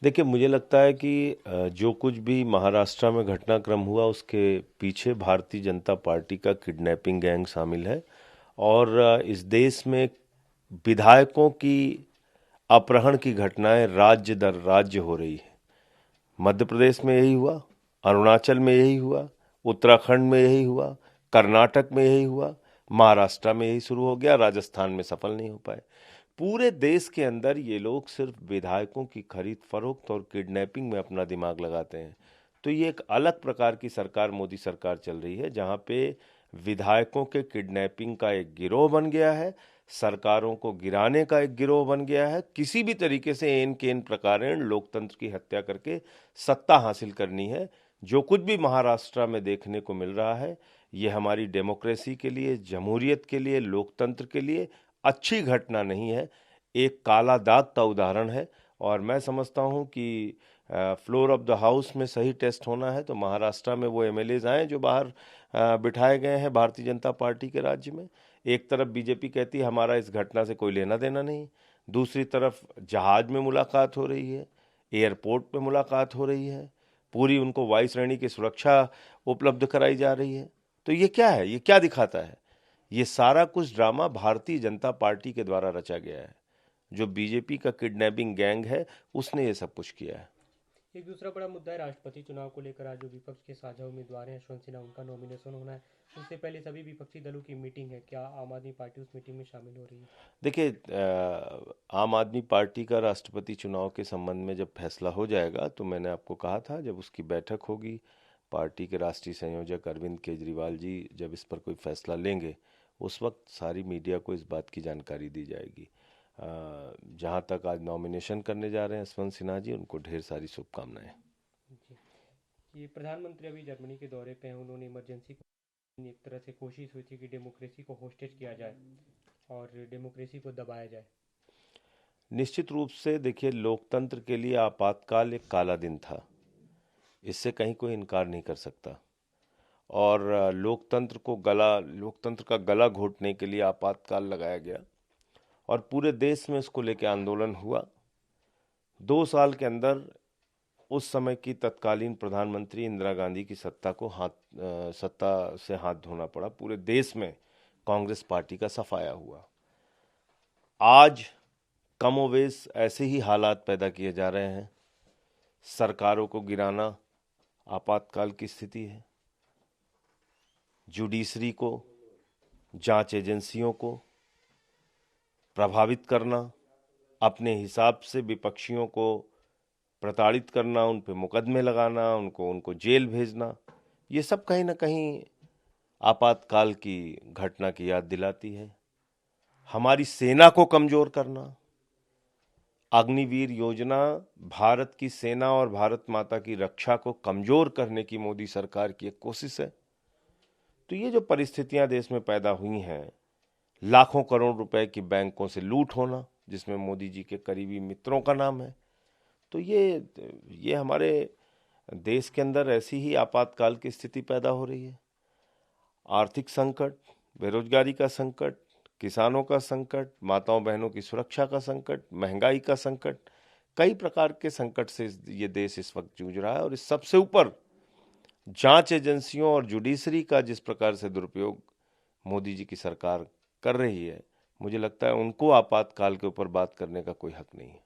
देखिए, मुझे लगता है कि जो कुछ भी महाराष्ट्र में घटनाक्रम हुआ उसके पीछे भारतीय जनता पार्टी का किडनैपिंग गैंग शामिल है। और इस देश में विधायकों की अपहरण की घटनाएं राज्य दर राज्य हो रही है। मध्य प्रदेश में यही हुआ, अरुणाचल में यही हुआ, उत्तराखंड में यही हुआ, कर्नाटक में यही हुआ, महाराष्ट्र में यही शुरू हो गया, राजस्थान में सफल नहीं हो पाए। पूरे देश के अंदर ये लोग सिर्फ विधायकों की खरीद फरोख्त और किडनैपिंग में अपना दिमाग लगाते हैं। तो ये एक अलग प्रकार की सरकार, मोदी सरकार चल रही है, जहाँ पे विधायकों के किडनैपिंग का एक गिरोह बन गया है, सरकारों को गिराने का एक गिरोह बन गया है, किसी भी तरीके से एन केन प्रकारेण लोकतंत्र की हत्या करके सत्ता हासिल करनी है। जो कुछ भी महाराष्ट्र में देखने को मिल रहा है, ये हमारी डेमोक्रेसी के लिए, जमहूरियत के लिए, लोकतंत्र के लिए अच्छी घटना नहीं है, एक काला दाग का उदाहरण है। और मैं समझता हूं कि फ्लोर ऑफ द हाउस में सही टेस्ट होना है तो महाराष्ट्र में वो एमएलएज आए जो बाहर बिठाए गए हैं भारतीय जनता पार्टी के राज्य में। एक तरफ बीजेपी कहती है हमारा इस घटना से कोई लेना देना नहीं, दूसरी तरफ जहाज में मुलाकात हो रही है, एयरपोर्ट पे मुलाकात हो रही है, पूरी उनको वायु श्रेणी की सुरक्षा उपलब्ध कराई जा रही है। तो ये क्या है, ये क्या दिखाता है? ये सारा कुछ ड्रामा भारतीय जनता पार्टी के द्वारा रचा गया है। जो बीजेपी का किडनैपिंग गैंग है उसने ये सब कुछ किया है। एक दूसरा बड़ा मुद्दा है राष्ट्रपति चुनाव को लेकर। आज जो विपक्ष के साझा उम्मीदवार हैं यशवंत सिन्हा, उनका नॉमिनेशन होना है। उससे पहले सभी विपक्षी दलों की मीटिंग है। क्या आम आदमी पार्टी उस मीटिंग में शामिल हो रही है? देखिए, आम आदमी पार्टी का राष्ट्रपति चुनाव के संबंध में जब फैसला हो जाएगा तो मैंने आपको कहा था, जब उसकी बैठक होगी, पार्टी के राष्ट्रीय संयोजक अरविंद केजरीवाल जी जब इस पर कोई फैसला लेंगे, उस वक्त सारी मीडिया को इस बात की जानकारी दी जाएगी। जहाँ तक आज नॉमिनेशन करने जा रहे हैं यशवंत सिन्हा जी, उनको ढेर सारी शुभकामनाएं। जी। ये प्रधानमंत्री अभी जर्मनी के दौरे पे हैं। उन्होंने इमरजेंसी को, एक तरह से कोशिश हुई थी कि डेमोक्रेसी को होस्टेज किया जाए और डेमोक्रेसी को दबाया जाए। निश्चित रूप से देखिए, लोकतंत्र के लिए आपातकाल एक काला दिन था, इससे कहीं कोई इनकार नहीं कर सकता। और लोकतंत्र का गला घोटने के लिए आपातकाल लगाया गया और पूरे देश में इसको लेकर आंदोलन हुआ। 2 साल के अंदर उस समय की तत्कालीन प्रधानमंत्री इंदिरा गांधी की सत्ता से हाथ धोना पड़ा। पूरे देश में कांग्रेस पार्टी का सफाया हुआ। आज कमोवेश ऐसे ही हालात पैदा किए जा रहे हैं। सरकारों को गिराना आपातकाल की स्थिति है, जुडिशरी को, जांच एजेंसियों को प्रभावित करना, अपने हिसाब से विपक्षियों को प्रताड़ित करना, उन पे मुकदमे लगाना, उनको उनको जेल भेजना, ये सब कहीं ना कहीं आपातकाल की घटना की याद दिलाती है। हमारी सेना को कमजोर करना, अग्निवीर योजना भारत की सेना और भारत माता की रक्षा को कमजोर करने की मोदी सरकार की एक कोशिश है। तो ये जो परिस्थितियां देश में पैदा हुई हैं, लाखों करोड़ रुपए की बैंकों से लूट होना जिसमें मोदी जी के करीबी मित्रों का नाम है, तो ये हमारे देश के अंदर ऐसी ही आपातकाल की स्थिति पैदा हो रही है। आर्थिक संकट, बेरोजगारी का संकट, किसानों का संकट, माताओं बहनों की सुरक्षा का संकट, महंगाई का संकट, कई प्रकार के संकट से ये देश इस वक्त जूझ रहा है। और इस सबसे ऊपर जांच एजेंसियों और जुडिशरी का जिस प्रकार से दुरुपयोग मोदी जी की सरकार कर रही है, मुझे लगता है उनको आपातकाल के ऊपर बात करने का कोई हक नहीं है।